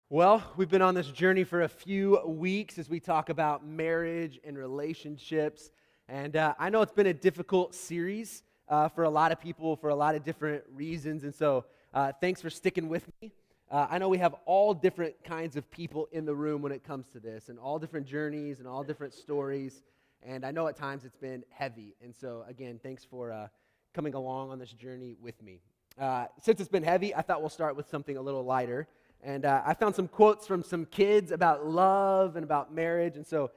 Well, we've been on this journey for a few weeks as we talk about marriage and relationships. And I know it's been a difficult series for a lot of people for a lot of different reasons. And so thanks for sticking with me. I know we have all different kinds of people in the room when it comes to this, and all different journeys and all different stories. And I know at times it's been heavy. And so, again, thanks for coming along on this journey with me. Since it's been heavy, I thought we'll start with something a little lighter. And I found some quotes from some kids about love and about marriage. And so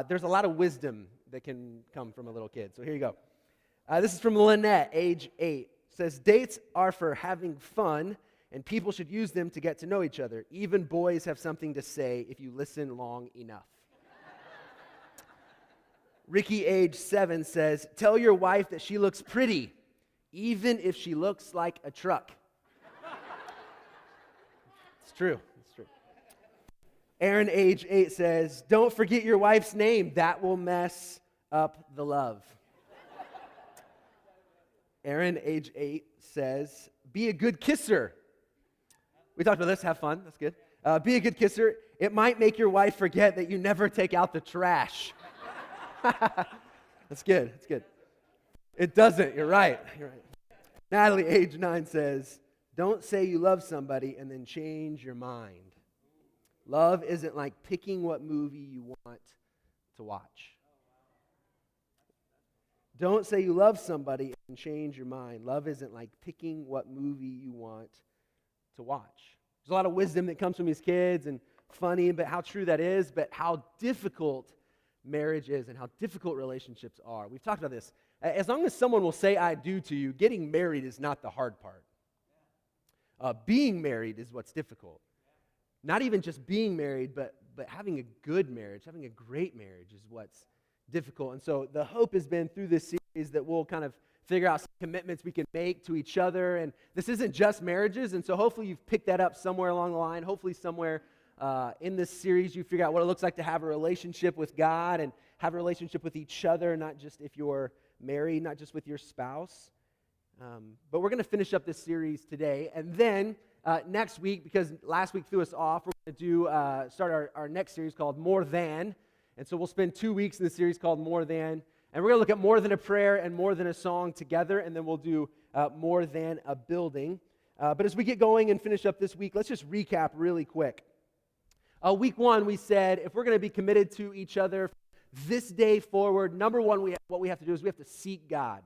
there's a lot of wisdom that can come from a little kid. So here you go. This is from Lynette, age 8. It says, dates are for having fun, and people should use them to get to know each other. Even boys have something to say if you listen long enough. Ricky, age 7, says, tell your wife that she looks pretty, even if she looks like a truck. It's true. It's true. Aaron, age 8, says, don't forget your wife's name. That will mess up the love. Aaron, age 8, says, be a good kisser. We talked about this. Have fun. That's good. Be a good kisser. It might make your wife forget that you never take out the trash. That's good. That's good. It doesn't. You're right. You're right. Natalie, age 9, says, don't say you love somebody and then change your mind. Love isn't like picking what movie you want to watch. Don't say you love somebody and change your mind. Love isn't like picking what movie you want to watch. There's a lot of wisdom that comes from these kids, and funny, but how true that is, but how difficult marriage is and how difficult relationships are. We've talked about this. As long as someone will say I do to you, getting married is not the hard part. Being married is what's difficult. Not even just being married, but having a good marriage, having a great marriage is what's difficult. And so the hope has been through this series that we'll kind of figure out some commitments we can make to each other. And this isn't just marriages, and so hopefully you've picked that up somewhere along the line. Hopefully somewhere in this series you figure out what it looks like to have a relationship with God and have a relationship with each other, not just if you're married, not just with your spouse. But we're going to finish up this series today, and then next week, because last week threw us off, we're going to start our next series called More Than, and so we'll spend 2 weeks in the series called More Than, and we're going to look at more than a prayer and more than a song together, and then we'll do more than a building. But as we get going and finish up this week, let's just recap really quick. Week 1, we said if we're going to be committed to each other this day forward, number one, what we have to do is we have to seek God.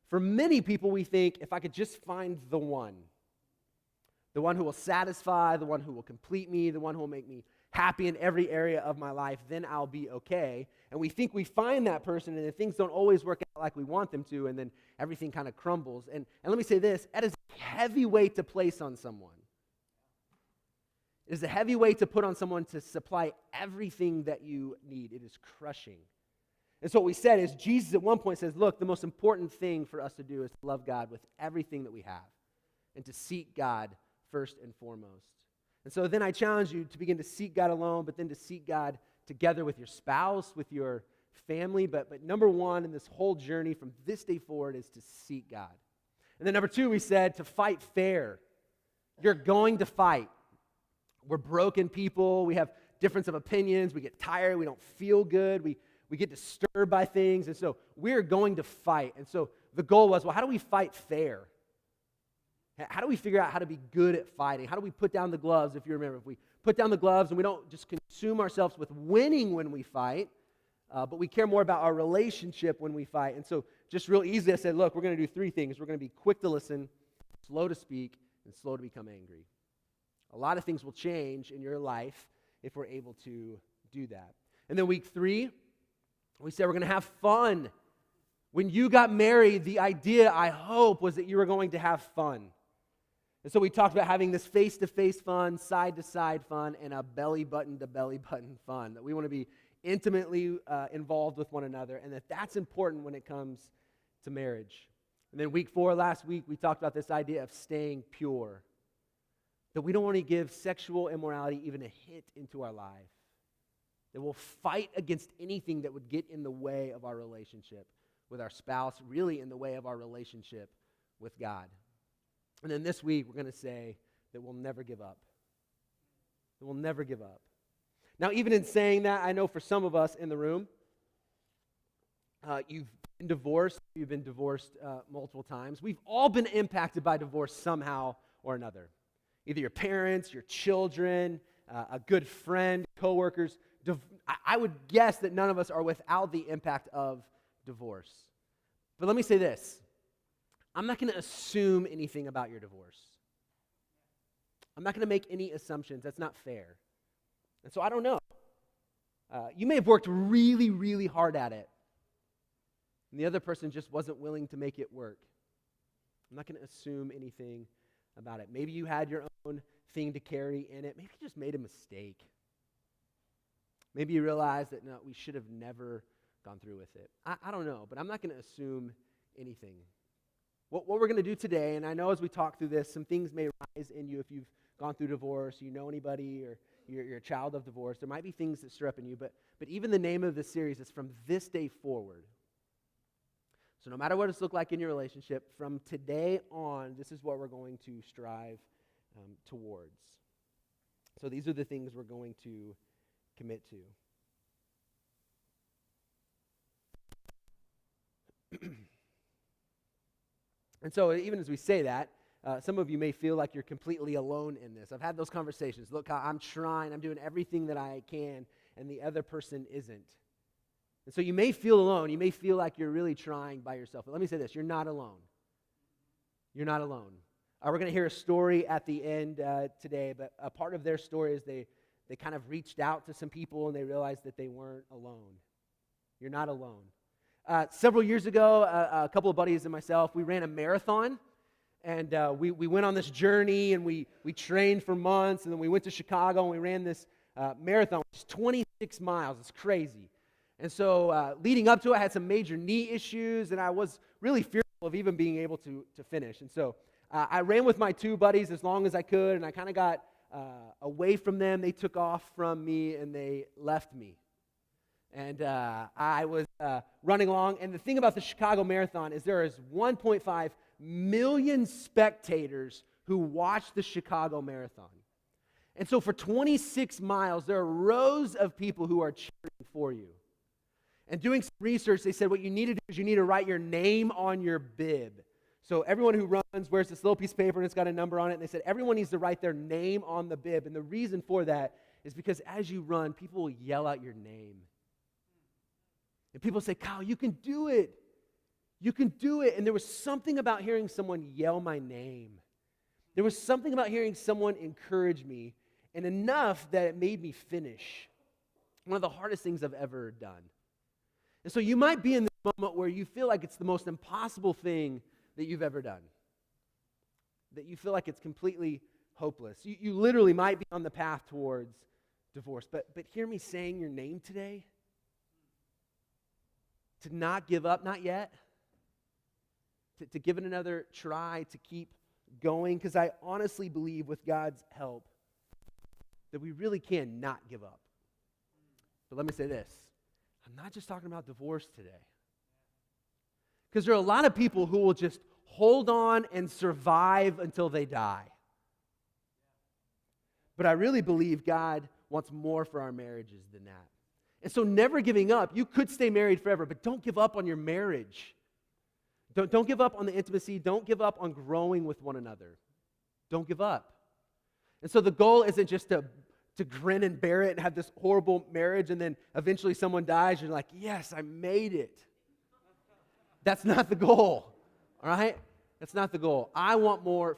For many people, we think, if I could just find the one who will satisfy, the one who will complete me, the one who will make me happy in every area of my life, then I'll be okay. And we think we find that person, and then things don't always work out like we want them to, and then everything kind of crumbles. And let me say this, that is a heavy weight to place on someone. It is a heavy weight to put on someone to supply everything that you need. It is crushing. And so what we said is Jesus at one point says, look, the most important thing for us to do is to love God with everything that we have and to seek God first and foremost. And so then I challenge you to begin to seek God alone, but then to seek God together with your spouse, with your family. But number one in this whole journey from this day forward is to seek God. And then number 2, we said to fight fair. You're going to fight. We're broken people. We have difference of opinions. We get tired. We don't feel good. We get disturbed by things, and so we're going to fight. And so the goal was, well, how do we fight fair? How do we figure out how to be good at fighting? How do we put down the gloves, if you remember? If we put down the gloves and we don't just consume ourselves with winning when we fight, but we care more about our relationship when we fight. And so just real easy, I said, look, we're going to do 3 things. We're going to be quick to listen, slow to speak, and slow to become angry. A lot of things will change in your life if we're able to do that. And then week 3, we said we're going to have fun. When you got married, the idea, I hope, was that you were going to have fun. And so we talked about having this face-to-face fun, side-to-side fun, and a belly-button-to-belly-button fun. That we want to be intimately involved with one another, and that's important when it comes to marriage. And then week 4, last week, we talked about this idea of staying pure. That we don't want to give sexual immorality even a hit into our life. That we'll fight against anything that would get in the way of our relationship with our spouse, really in the way of our relationship with God. And then this week, we're going to say that we'll never give up. that we'll never give up. Now, even in saying that, I know for some of us in the room, you've been divorced. You've been divorced multiple times. We've all been impacted by divorce somehow or another. Either your parents, your children, a good friend, coworkers. I would guess that none of us are without the impact of divorce. But let me say this. I'm not going to assume anything about your divorce. I'm not going to make any assumptions. That's not fair. And so I don't know. You may have worked really, really hard at it, and the other person just wasn't willing to make it work. I'm not going to assume anything about it. Maybe you had your own thing to carry in it. Maybe you just made a mistake. Maybe you realized that, no, we should have never gone through with it. I don't know, but I'm not going to assume anything. What we're going to do today, and I know as we talk through this, some things may rise in you if you've gone through divorce, you know anybody, or you're a child of divorce. There might be things that stir up in you, but even the name of this series is From This Day Forward. So no matter what it's looked like in your relationship, from today on, this is what we're going to strive towards. So these are the things we're going to commit to. And so even as we say that, some of you may feel like you're completely alone in this. I've had those conversations. Look, I'm trying, I'm doing everything that I can, and the other person isn't. And so you may feel alone. You may feel like you're really trying by yourself. But let me say this, you're not alone. You're not alone. We're going to hear a story at the end today, but a part of their story is they kind of reached out to some people and they realized that they weren't alone. You're not alone. Several years ago, a couple of buddies and myself, we ran a marathon, and we went on this journey, and we trained for months, and then we went to Chicago, and we ran this marathon, which is 26 miles. It's crazy. And so leading up to it, I had some major knee issues, and I was really fearful of even being able to finish. And so I ran with my two buddies as long as I could, and I kind of got away from them. They took off from me, and they left me. And I was running along, and the thing about the Chicago Marathon is there is 1.5 million spectators who watch the Chicago Marathon. And so for 26 miles, there are rows of people who are cheering for you. And doing some research, they said what you need to do is you need to write your name on your bib. So everyone who runs wears this little piece of paper, and it's got a number on it, and they said everyone needs to write their name on the bib. And the reason for that is because as you run, people will yell out your name. And people say, Kyle, you can do it. You can do it. And there was something about hearing someone yell my name. There was something about hearing someone encourage me, and enough that it made me finish. One of the hardest things I've ever done. And so you might be in this moment where you feel like it's the most impossible thing that you've ever done. That you feel like it's completely hopeless. You literally might be on the path towards divorce. But hear me saying your name today. To not give up, not yet. To give it another try, to keep going. Because I honestly believe with God's help that we really can not give up. But let me say this. I'm not just talking about divorce today. Because there are a lot of people who will just hold on and survive until they die. But I really believe God wants more for our marriages than that. And so never giving up. You could stay married forever, but don't give up on your marriage. Don't give up on the intimacy. Don't give up on growing with one another. Don't give up. And so the goal isn't just to grin and bear it and have this horrible marriage, and then eventually someone dies, you're like, yes, I made it. That's not the goal, all right? That's not the goal. I want more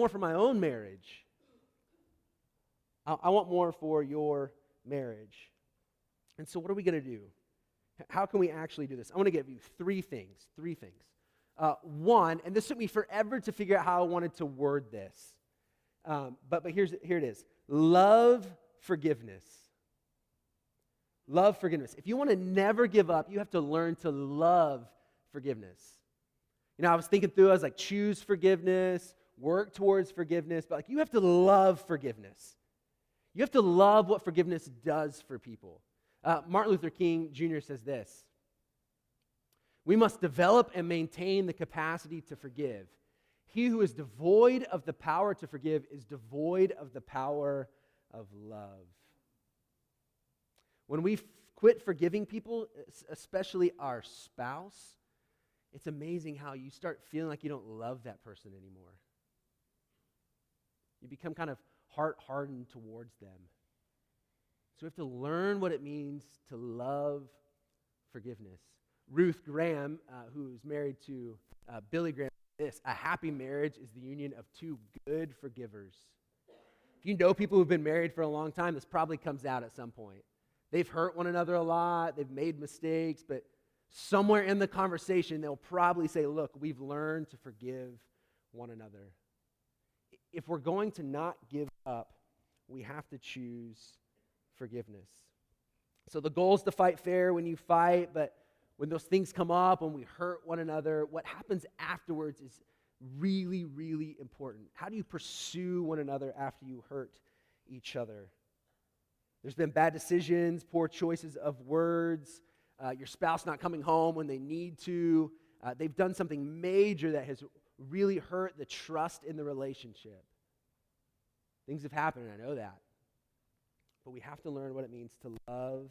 for my own marriage. I want more for your marriage. And so what are we going to do? How can we actually do this? I want to give you three things. One, and this took me forever to figure out how I wanted to word this. But here it is. Love forgiveness. Love forgiveness. If you want to never give up, you have to learn to love forgiveness. You know, I was thinking through, I was like, choose forgiveness, work towards forgiveness, but like you have to love forgiveness. You have to love what forgiveness does for people. Martin Luther King Jr. says this: we must develop and maintain the capacity to forgive. He who is devoid of the power to forgive is devoid of the power of love. When we quit forgiving people, especially our spouse, it's amazing how you start feeling like you don't love that person anymore. You become kind of heart-hardened towards them. So we have to learn what it means to love forgiveness. Ruth Graham, who's married to Billy Graham, this: a happy marriage is the union of two good forgivers. If you know people who've been married for a long time, this probably comes out at some point. They've hurt one another a lot, they've made mistakes, but somewhere in the conversation, they'll probably say, look, we've learned to forgive one another. If we're going to not give up, we have to choose forgiveness. So the goal is to fight fair when you fight, but when those things come up, when we hurt one another, what happens afterwards is really, really important. How do you pursue one another after you hurt each other? There's been bad decisions, poor choices of words, your spouse not coming home when they need to. They've done something major that has really hurt the trust in the relationship. Things have happened, and I know that. But we have to learn what it means to love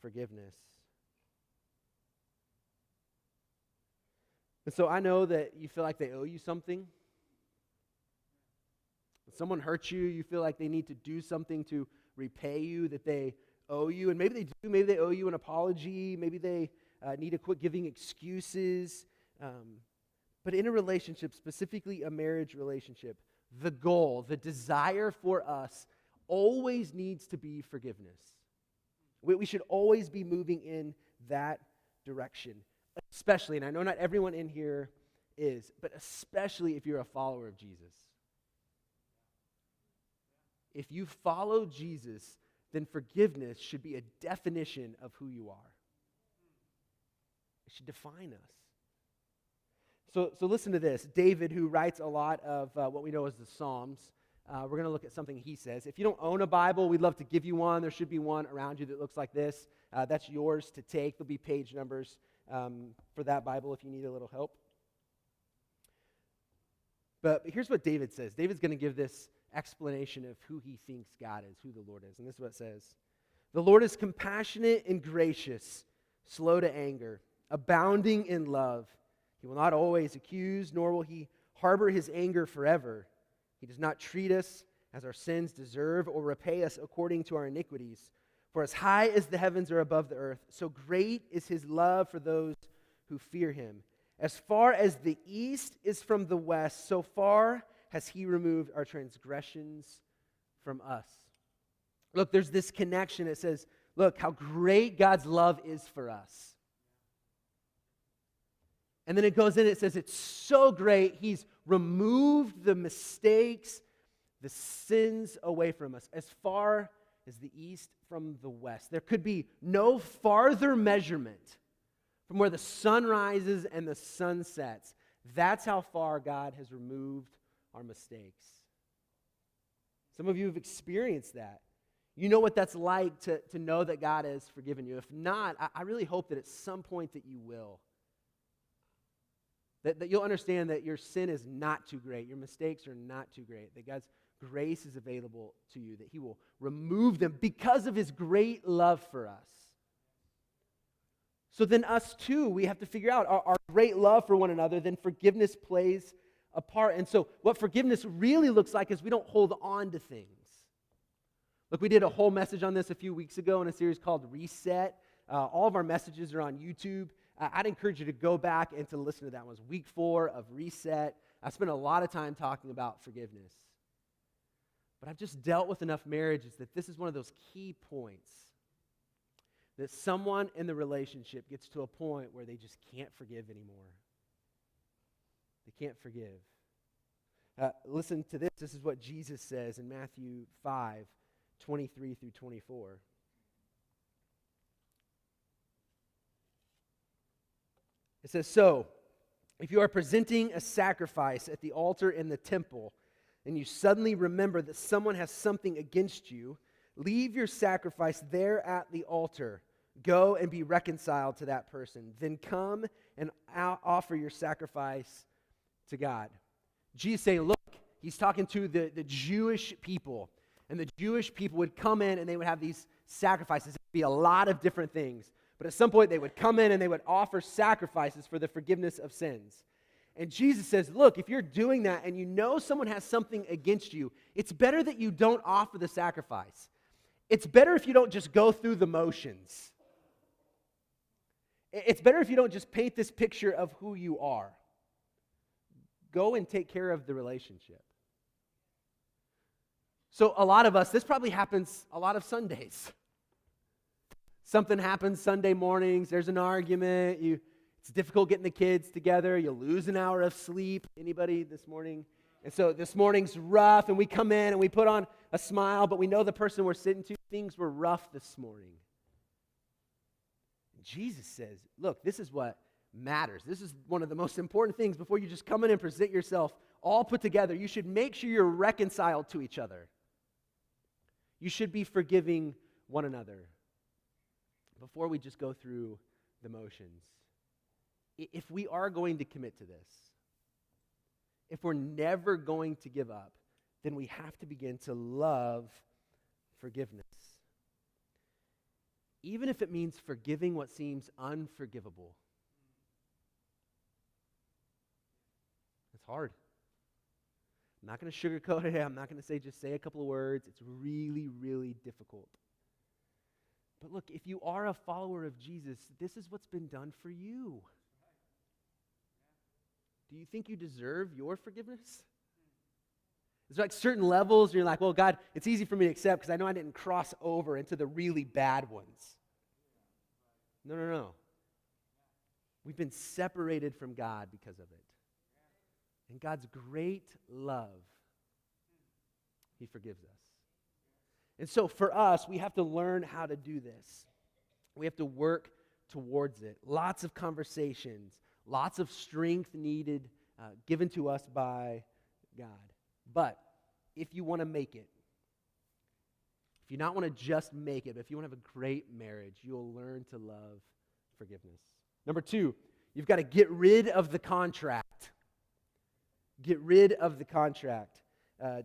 forgiveness. And so I know that you feel like they owe you something. When someone hurts you, you feel like they need to do something to repay you, that they owe you. And maybe they do. Maybe they owe you an apology. Maybe they need to quit giving excuses. But in a relationship, specifically a marriage relationship, the goal, the desire for us always needs to be forgiveness. We should always be moving in that direction. Especially, and I know not everyone in here is, but especially if you're a follower of Jesus. If you follow Jesus, then forgiveness should be a definition of who you are. It should define us. So listen to this. David, who writes a lot of what we know as the Psalms, we're going to look at something he says. If you don't own a Bible, we'd love to give you one. There should be one around you that looks like this. That's yours to take. There'll be page numbers for that Bible if you need a little help. But here's what David says. David's going to give this explanation of who he thinks God is, who the Lord is. And this is what it says. The Lord is compassionate and gracious, slow to anger, abounding in love. He will not always accuse, nor will he harbor his anger forever. He does not treat us as our sins deserve or repay us according to our iniquities. For as high as the heavens are above the earth, so great is his love for those who fear him. As far as the east is from the west, so far has he removed our transgressions from us. Look, there's this connection. It says, look, how great God's love is for us. And then it goes in, it says, it's so great, he's removed the mistakes, the sins away from us, as far as the east from the west. There could be no farther measurement from where the sun rises and the sun sets. That's how far God has removed our mistakes. Some of you have experienced that. You know what that's like to know that God has forgiven you. If not, I really hope that at some point that you will. That you'll understand that your sin is not too great. Your mistakes are not too great. That God's grace is available to you. That he will remove them because of his great love for us. So then us too, we have to figure out our great love for one another. Then forgiveness plays a part. And so what forgiveness really looks like is we don't hold on to things. Look, we did a whole message on this a few weeks ago in a series called Reset. All of our messages are on YouTube. I'd encourage you to go back and to listen to that one. It was week 4 of Reset. I spent a lot of time talking about forgiveness. But I've just dealt with enough marriages that this is one of those key points. That someone in the relationship gets to a point where they just can't forgive anymore. They can't forgive. Listen to this. This is what Jesus says in Matthew 5:23 through 24. It says, so, if you are presenting a sacrifice at the altar in the temple, and you suddenly remember that someone has something against you, leave your sacrifice there at the altar. Go and be reconciled to that person. Then come and offer your sacrifice to God. Jesus saying, look, he's talking to the Jewish people. And the Jewish people would come in and they would have these sacrifices. It would be a lot of different things. But at some point, they would come in and they would offer sacrifices for the forgiveness of sins. And Jesus says, look, if you're doing that and you know someone has something against you, it's better that you don't offer the sacrifice. It's better if you don't just go through the motions. It's better if you don't just paint this picture of who you are. Go and take care of the relationship. So a lot of us, this probably happens a lot of Sundays. Something happens Sunday mornings, there's an argument, it's difficult getting the kids together, you lose an hour of sleep. Anybody this morning? And so this morning's rough, and we come in and we put on a smile, but we know the person we're sitting to, things were rough this morning. And Jesus says, look, this is what matters. This is one of the most important things before you just come in and present yourself all put together. You should make sure you're reconciled to each other. You should be forgiving one another before we just go through the motions. If we are going to commit to this, if we're never going to give up, then we have to begin to love forgiveness. Even if it means forgiving what seems unforgivable. It's hard. I'm not going to sugarcoat it. I'm not going to say just say a couple of words. It's really, really difficult. But look, if you are a follower of Jesus, this is what's been done for you. Do you think you deserve your forgiveness? There's like certain levels, and you're like, well, God, it's easy for me to accept because I know I didn't cross over into the really bad ones. No. We've been separated from God because of it. And God's great love, He forgives us. And so for us, we have to learn how to do this. We have to work towards it. Lots of conversations, lots of strength needed, given to us by God. But if you want to make it, if you not want to just make it, but if you want to have a great marriage, you'll learn to love forgiveness. Number 2, you've got to get rid of the contract. Get rid of the contract.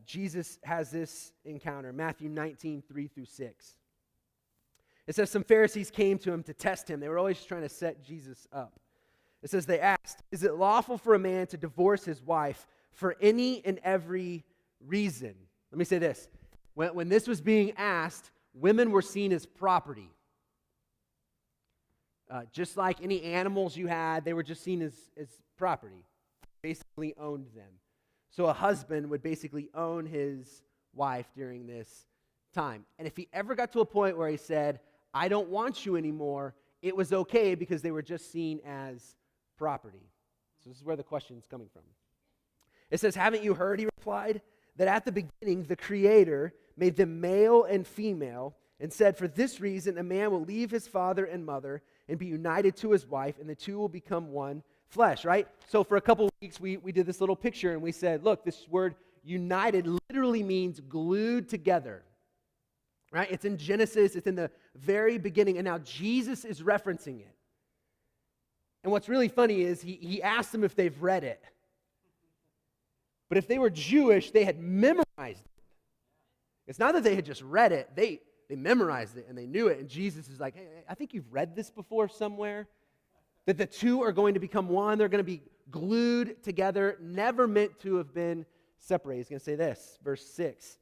Jesus has this encounter, Matthew 19, 3-6. It says some Pharisees came to him to test him. They were always trying to set Jesus up. It says they asked, is it lawful for a man to divorce his wife for any and every reason? Let me say this. When this was being asked, women were seen as property. Just like any animals you had, they were just seen as property. Basically owned them. So a husband would basically own his wife during this time. And if he ever got to a point where he said, I don't want you anymore, it was okay because they were just seen as property. So this is where the question is coming from. It says, haven't you heard, he replied, that at the beginning the Creator made them male and female and said, for this reason a man will leave his father and mother and be united to his wife, and the two will become one flesh, right? So for a couple of weeks, we did this little picture, and we said, look, this word united literally means glued together, right? It's in Genesis. It's in the very beginning, and now Jesus is referencing it. And what's really funny is he asked them if they've read it. But if they were Jewish, they had memorized it. It's not that they had just read it. They memorized it, and they knew it. And Jesus is like, hey, I think you've read this before somewhere. That the two are going to become one. They're going to be glued together, never meant to have been separated. He's going to say this, verse 6.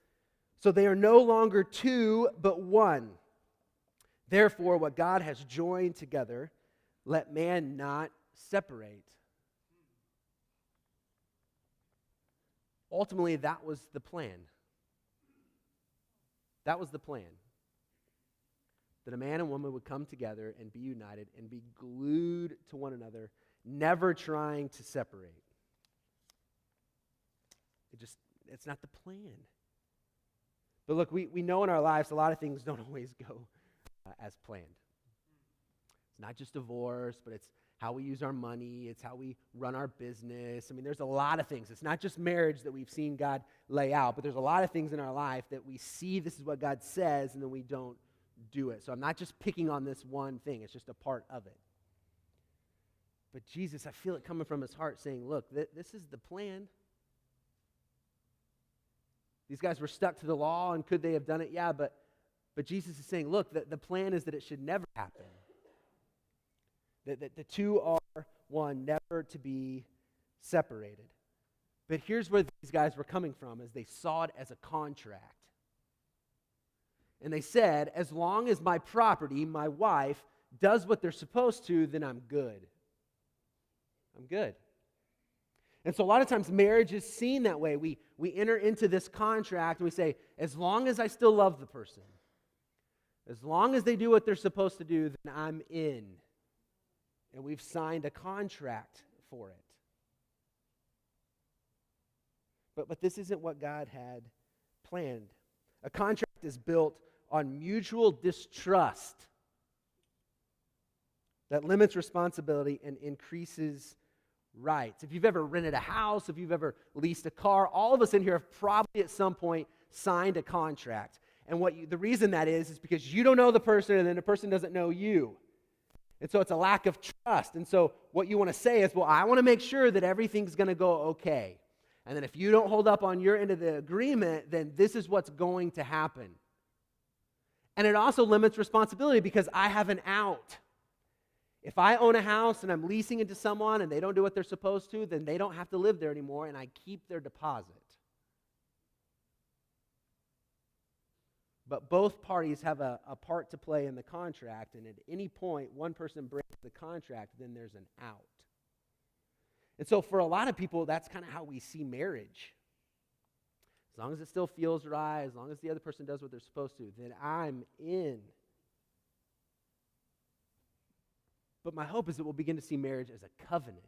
So they are no longer two, but one. Therefore, what God has joined together, let man not separate. Ultimately, that was the plan. That was the plan. That a man and woman would come together and be united and be glued to one another, never trying to separate. It's not the plan. But look, we know in our lives a lot of things don't always go as planned. It's not just divorce, but it's how we use our money. It's how we run our business. I mean, there's a lot of things. It's not just marriage that we've seen God lay out, but there's a lot of things in our life that we see this is what God says, and then we don't do it. So I'm not just picking on this one thing. It's just a part of it. But Jesus, I feel it coming from his heart saying, look, this is the plan. These guys were stuck to the law, and could they have done it? Yeah, but Jesus is saying, look, the plan is that it should never happen. That the two are one, never to be separated. But here's where these guys were coming from, as they saw it as a contract. And they said, as long as my property, my wife, does what they're supposed to, then I'm good. I'm good. And so a lot of times marriage is seen that way. We enter into this contract and we say, as long as I still love the person, as long as they do what they're supposed to do, then I'm in. And we've signed a contract for it. But this isn't what God had planned. A contract is built on mutual distrust that limits responsibility and increases rights. If you've ever rented a house, if you've ever leased a car, all of us in here have probably at some point signed a contract. And the reason that is because you don't know the person and then the person doesn't know you. And so it's a lack of trust. And so what you want to say is, well, I want to make sure that everything's going to go okay. And then if you don't hold up on your end of the agreement, then this is what's going to happen. And it also limits responsibility because I have an out. If I own a house and I'm leasing it to someone and they don't do what they're supposed to, then they don't have to live there anymore and I keep their deposit. But both parties have a part to play in the contract, and at any point one person breaks the contract, then there's an out. And so for a lot of people, that's kind of how we see marriage. As long as it still feels right, as long as the other person does what they're supposed to, then I'm in. But my hope is that we'll begin to see marriage as a covenant,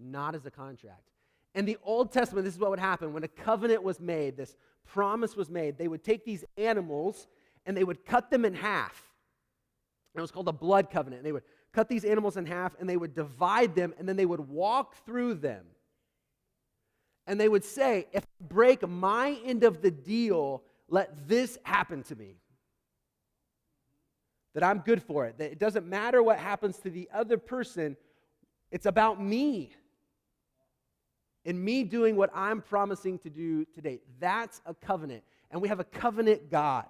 not as a contract. In the Old Testament, this is what would happen. When a covenant was made, this promise was made, they would take these animals and they would cut them in half. And it was called a blood covenant. And they would cut these animals in half and they would divide them and then they would walk through them. And they would say, if I break my end of the deal, let this happen to me. That I'm good for it. That it doesn't matter what happens to the other person. It's about me. And me doing what I'm promising to do today. That's a covenant. And we have a covenant God.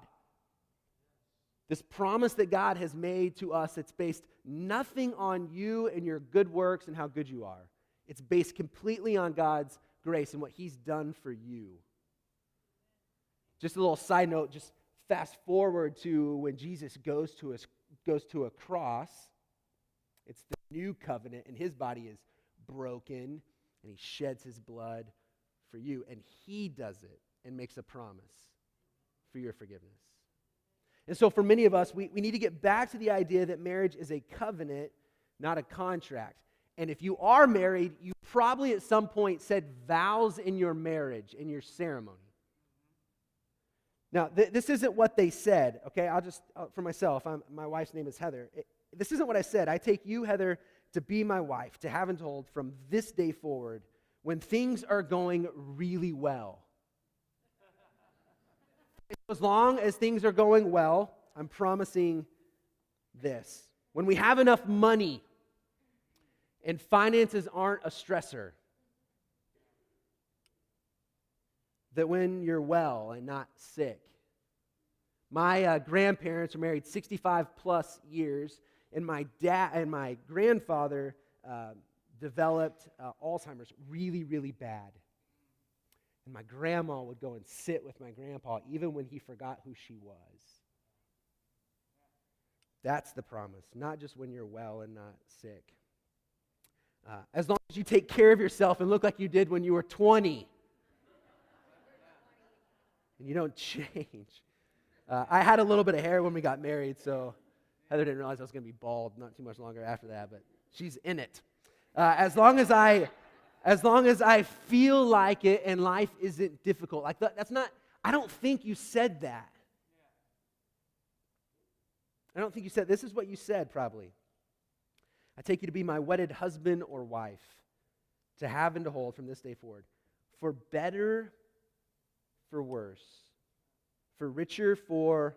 This promise that God has made to us, it's based nothing on you and your good works and how good you are. It's based completely on God's grace and what He's done for you. Just a little side note, just fast forward to when Jesus goes to a cross. It's the new covenant, and His body is broken, and He sheds His blood for you, and He does it and makes a promise for your forgiveness. And so for many of us, we need to get back to the idea that marriage is a covenant, not a contract. And if you are married, you probably at some point said vows in your marriage, in your ceremony. Now, this isn't what they said, okay? I'll just, for myself, my wife's name is Heather. This isn't what I said. I take you, Heather, to be my wife, to have and to hold from this day forward when things are going really well. As long as things are going well, I'm promising this. When we have enough money and finances aren't a stressor, that when you're well and not sick. My grandparents were married 65 plus years, and my dad and my grandfather developed Alzheimer's really, really bad. And my grandma would go and sit with my grandpa even when he forgot who she was. That's the promise, not just when you're well and not sick. As long as you take care of yourself and look like you did when you were 20. And you don't change. I had a little bit of hair when we got married, so Heather didn't realize I was going to be bald not too much longer after that, but she's in it. As long as I feel like it and life isn't difficult. Like that's not, I don't think you said that. I don't think you said, this is what you said probably. I take you to be my wedded husband or wife, to have and to hold from this day forward, for better, for worse, for richer, for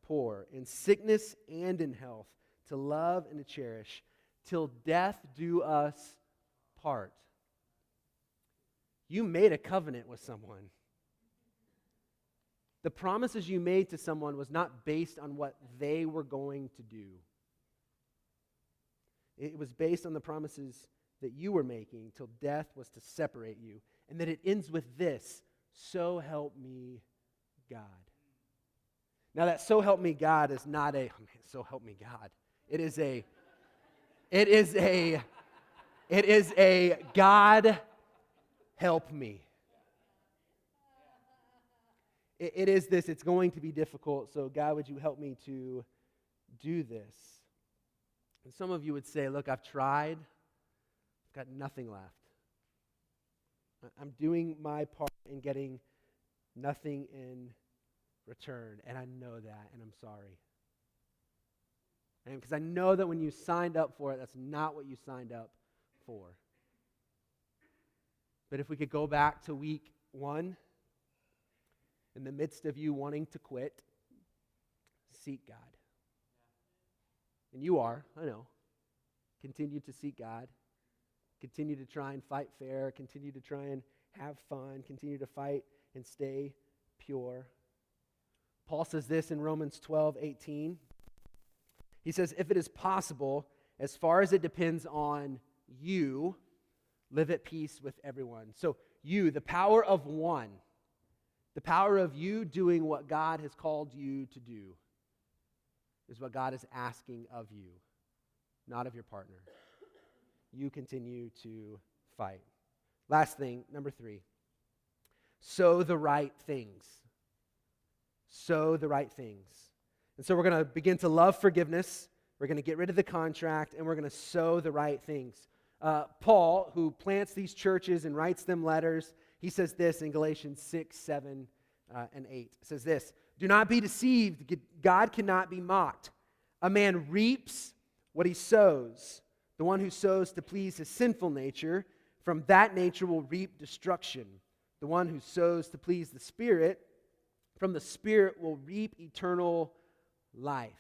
poor, in sickness and in health, to love and to cherish, till death do us part. You made a covenant with someone. The promises you made to someone was not based on what they were going to do. It was based on the promises that you were making till death was to separate you. And that it ends with this, so help me God. Now that so help me God is not so help me God. It is a God help me. It is this, it's going to be difficult, so God, would you help me to do this? And some of you would say, look, I've tried, I've got nothing left. I'm doing my part in getting nothing in return, and I know that, and I'm sorry. And because I know that when you signed up for it, that's not what you signed up for. But if we could go back to week 1, in the midst of you wanting to quit, seek God. And you are, I know. Continue to seek God. Continue to try and fight fair. Continue to try and have fun. Continue to fight and stay pure. Paul says this in Romans 12:18. He says, if it is possible, as far as it depends on you, live at peace with everyone. So you, the power of one, the power of you doing what God has called you to do is what God is asking of you, not of your partner. You continue to fight. Last thing, number 3. Sow the right things. Sow the right things. And so we're going to begin to love forgiveness. We're going to get rid of the contract, and we're going to sow the right things. Paul, who plants these churches and writes them letters, he says this in Galatians 6, 7, and 8. It says this, do not be deceived. God cannot be mocked. A man reaps what he sows. The one who sows to please his sinful nature, from that nature will reap destruction. The one who sows to please the Spirit, from the Spirit will reap eternal life.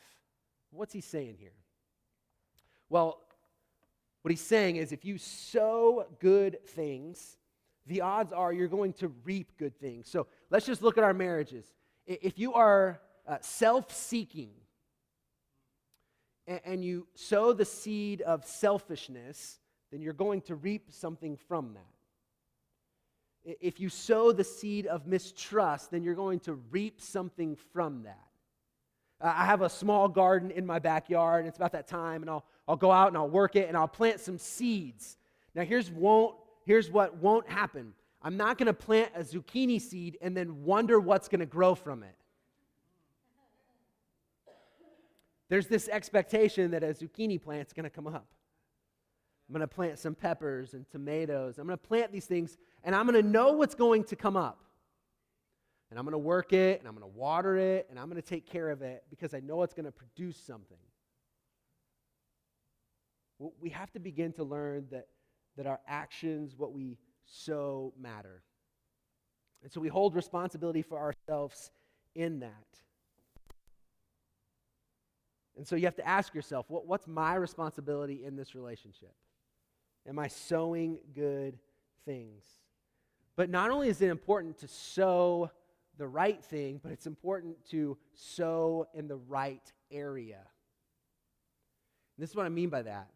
What's he saying here? Well, what he's saying is if you sow good things, the odds are you're going to reap good things. So let's just look at our marriages. If you are self-seeking and you sow the seed of selfishness, then you're going to reap something from that. If you sow the seed of mistrust, then you're going to reap something from that. I have a small garden in my backyard, and it's about that time, and I'll go out and I'll work it, and I'll plant some seeds. Now, here's what won't happen. I'm not going to plant a zucchini seed and then wonder what's going to grow from it. There's this expectation that a zucchini plant's going to come up. I'm going to plant some peppers and tomatoes. I'm going to plant these things, and I'm going to know what's going to come up. And I'm going to work it, and I'm going to water it, and I'm going to take care of it because I know it's going to produce something. Well, we have to begin to learn that our actions, what we sow, matter. And so we hold responsibility for ourselves in that. And so you have to ask yourself, what's my responsibility in this relationship? Am I sowing good things? But not only is it important to sow the right thing, but it's important to sow in the right area. And this is what I mean by that.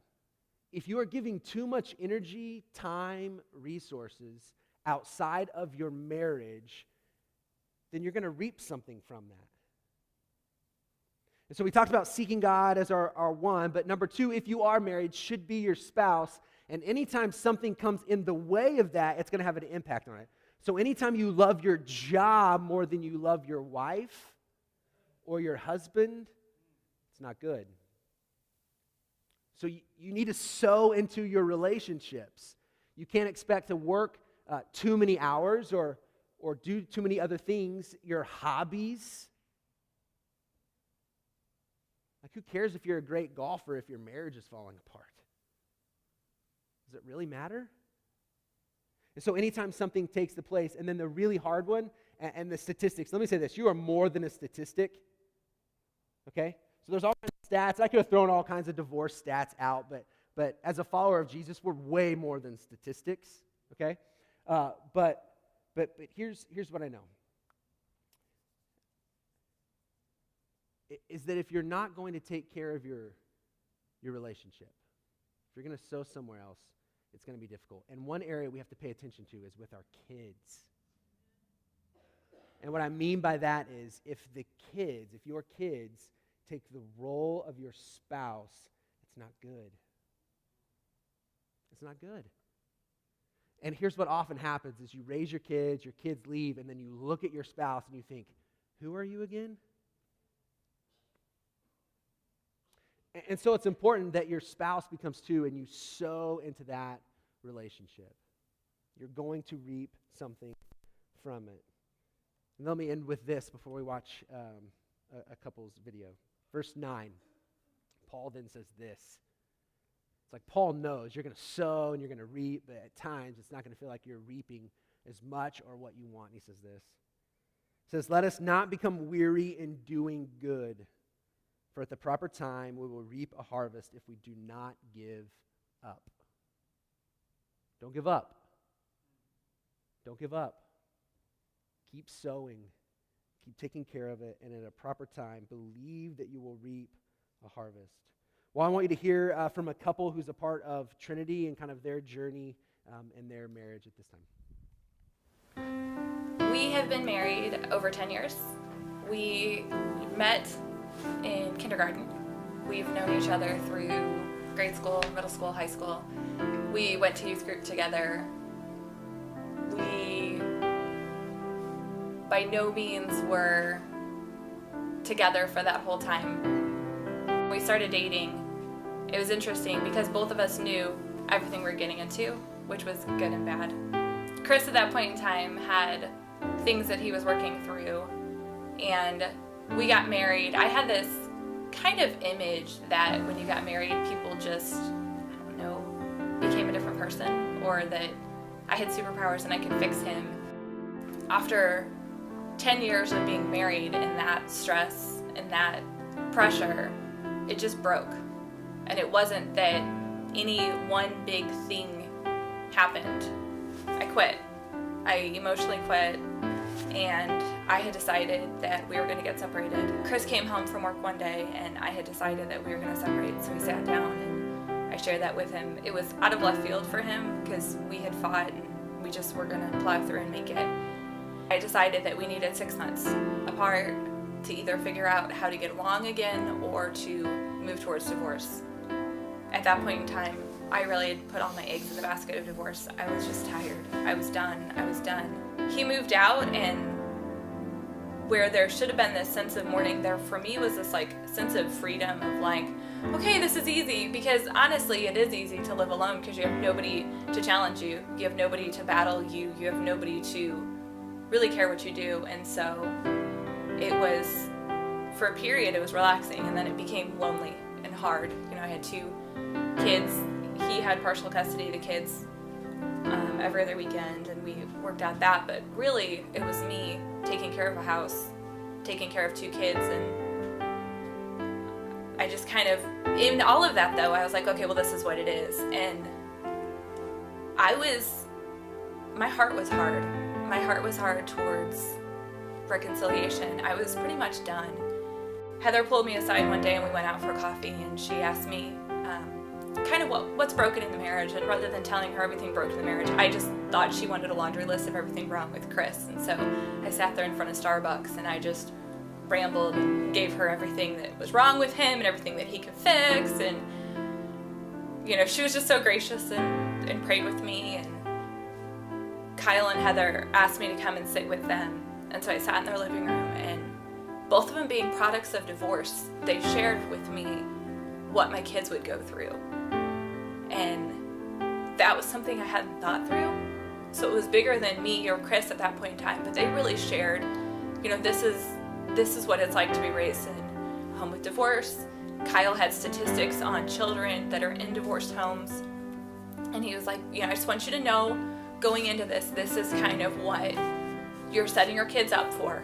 If you are giving too much energy, time, resources outside of your marriage, then you're going to reap something from that. And so we talked about seeking God as our one, but number 2, if you are married, should be your spouse. And anytime something comes in the way of that, it's going to have an impact on it. So anytime you love your job more than you love your wife or your husband, it's not good. So you need to sow into your relationships. You can't expect to work too many hours or do too many other things, your hobbies. Like, who cares if you're a great golfer if your marriage is falling apart? Does it really matter? And so anytime something takes the place, and then the really hard one, and the statistics, let me say this, you are more than a statistic, okay? So there's all kinds of stats. I could have thrown all kinds of divorce stats out, but as a follower of Jesus, we're way more than statistics, okay? But here's what I know. is that if you're not going to take care of your relationship, if you're going to sow somewhere else, it's going to be difficult. And one area we have to pay attention to is with our kids. And what I mean by that is if your kids take the role of your spouse, it's not good. It's not good. And here's what often happens is you raise your kids leave, and then you look at your spouse and you think, who are you again? And so it's important that your spouse becomes too, and you sow into that relationship. You're going to reap something from it. And let me end with this before we watch a couple's video. Verse 9, Paul then says this. It's like Paul knows you're going to sow and you're going to reap, but at times it's not going to feel like you're reaping as much or what you want. He says this. He says, let us not become weary in doing good, for at the proper time we will reap a harvest if we do not give up. Don't give up. Don't give up. Keep sowing. Keep taking care of it, and at a proper time, believe that you will reap a harvest. Well, I want you to hear from a couple who's a part of Trinity and kind of their journey in their marriage at this time. We have been married over 10 years. We met in kindergarten. We've known each other through grade school, middle school, high school. We went to youth group together. We, by no means, were together for that whole time. We started dating. It was interesting because both of us knew everything we were getting into, which was good and bad. Chris at that point in time had things that he was working through, and we got married. I had this kind of image that when you got married, people just, became a different person, or that I had superpowers and I could fix him. After 10 years of being married and that stress and that pressure, it just broke. And it wasn't that any one big thing happened. I quit. I emotionally quit, and I had decided that we were going to get separated. Chris came home from work one day, and I had decided that we were going to separate, so we sat down and I shared that with him. It was out of left field for him because we had fought and we just were going to plow through and make it. I decided that we needed 6 months apart to either figure out how to get along again or to move towards divorce. At that point in time, I really had put all my eggs in the basket of divorce. I was just tired. I was done. He moved out, and where there should have been this sense of mourning, there for me was this sense of freedom of okay, this is easy, because honestly it is easy to live alone because you have nobody to challenge you. You have nobody to battle you. You have nobody to really care what you do. And so it was, for a period, it was relaxing, and then it became lonely and hard. I had 2 kids. He had partial custody of the kids every other weekend, and we worked out that, but really it was me taking care of a house, taking care of 2 kids, and I just kind of, in all of that though, I was like, okay, well, this is what it is. And my heart was hard. My heart was hard towards reconciliation. I was pretty much done. Heather pulled me aside one day and we went out for coffee, and she asked me kind of what's broken in the marriage, and rather than telling her everything broke in the marriage, I just thought she wanted a laundry list of everything wrong with Chris. And so I sat there in front of Starbucks and I just rambled and gave her everything that was wrong with him and everything that he could fix. And she was just so gracious and prayed with me. And Kyle and Heather asked me to come and sit with them, and so I sat in their living room, and both of them being products of divorce, they shared with me what my kids would go through. And that was something I hadn't thought through. So it was bigger than me or Chris at that point in time, but they really shared, this is what it's like to be raised in a home with divorce. Kyle had statistics on children that are in divorced homes, and he was like, I just want you to know going into this is kind of what you're setting your kids up for.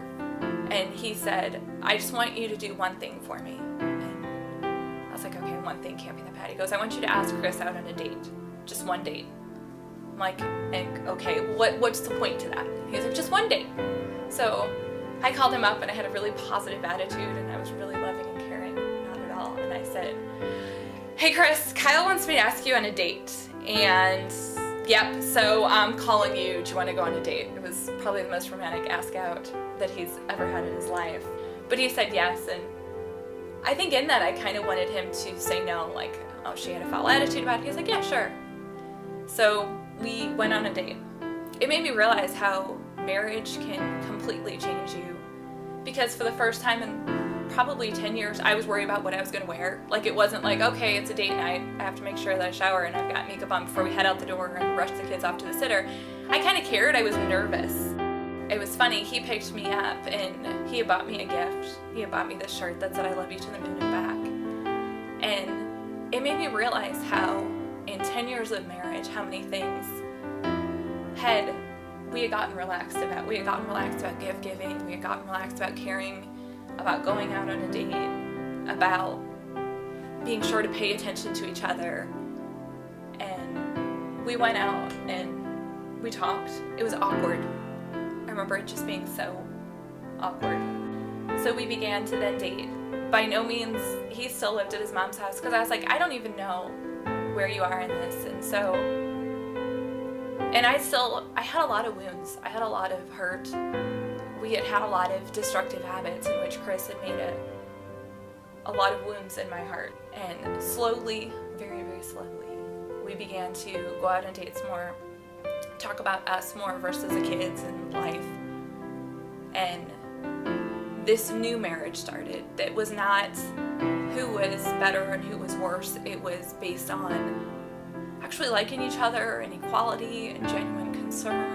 And he said, I just want you to do one thing for me. And I was like, okay, one thing can't be that bad. He goes, I want you to ask Chris out on a date. Just one date. I'm like, okay, what's the point to that? He was like, just one date. So I called him up, and I had a really positive attitude, and I was really loving Hey Chris, Kyle wants me to ask you on a date. And yep, so I'm calling you. Do you want to go on a date? It was probably the most romantic ask out that he's ever had in his life. But he said yes, and I think in that I kind of wanted him to say no, like, oh, she had a foul attitude about it. He was like, yeah, sure. So we went on a date. It made me realize how marriage can completely change you. Because for the first time in probably 10 years, I was worried about what I was going to wear. Like, it wasn't like, okay, it's a date night. I have to make sure that I shower and I've got makeup on before we head out the door and rush the kids off to the sitter. I kind of cared. I was nervous. It was funny. He picked me up and he had bought me a gift. He had bought me this shirt that said, I love you to the moon and back. And it made me realize how in 10 years of marriage, how many things we had gotten relaxed about. We had gotten relaxed about gift giving. We had gotten relaxed about caring, about going out on a date, about being sure to pay attention to each other. And we went out and we talked. It was awkward. I remember it just being so awkward. So we began to then date. By no means, he still lived at his mom's house because I was like, I don't even know where you are in this. And I had a lot of wounds. I had a lot of hurt. We had a lot of destructive habits in which Chris had made a lot of wounds in my heart. And slowly, very, very slowly, we began to go out on dates more, talk about us more versus the kids and life. And this new marriage started that was not who was better and who was worse. It was based on actually liking each other and equality and genuine concern.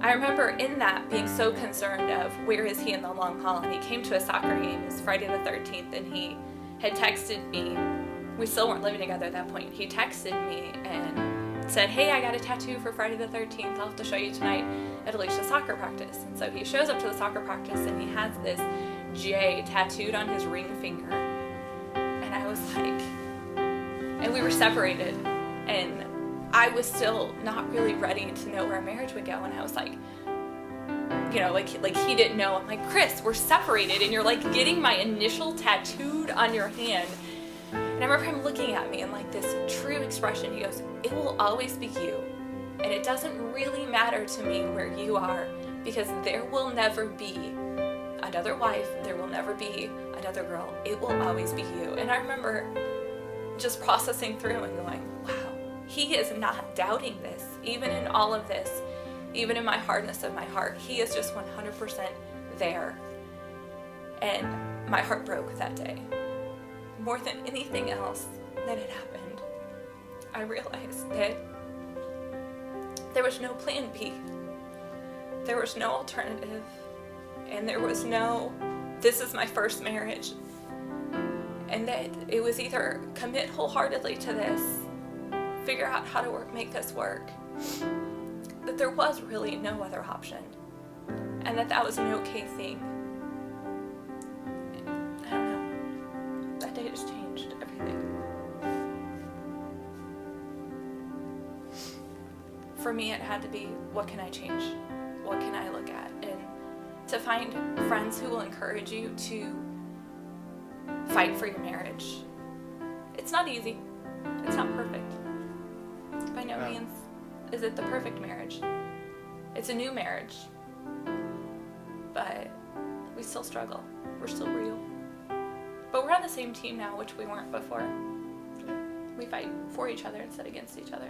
I remember in that being so concerned of where is he in the long haul, and he came to a soccer game. It was Friday the 13th, and he had texted me. We still weren't living together at that point. He texted me and said, hey, I got a tattoo for Friday the 13th. I'll have to show you tonight at Alicia's soccer practice. And so he shows up to the soccer practice and he has this J tattooed on his ring finger. And I was like, and we were separated. And I was still not really ready to know where our marriage would go. And I was like, you know, like he didn't know. I'm like, Chris, we're separated and you're like getting my initial tattooed on your hand. And I remember him looking at me and like this true expression. He goes, it will always be you. And it doesn't really matter to me where you are, because there will never be another wife. There will never be another girl. It will always be you. And I remember just processing through and going, wow, he is not doubting this. Even in all of this, even in my hardness of my heart, he is just 100% there. And my heart broke that day. More than anything else that had happened, I realized that there was no plan B. There was no alternative. And there was no, this is my first marriage. And that it was either commit wholeheartedly to this, figure out how to make this work. That there was really no other option. And that was an okay thing. I don't know. That day just changed everything. For me, it had to be, what can I change? What can I look at? And to find friends who will encourage you to fight for your marriage. It's not easy. It's not perfect. By no means is it the perfect marriage. It's a new marriage. But we still struggle. We're still real. But we're on the same team now, which we weren't before. We fight for each other instead of against each other.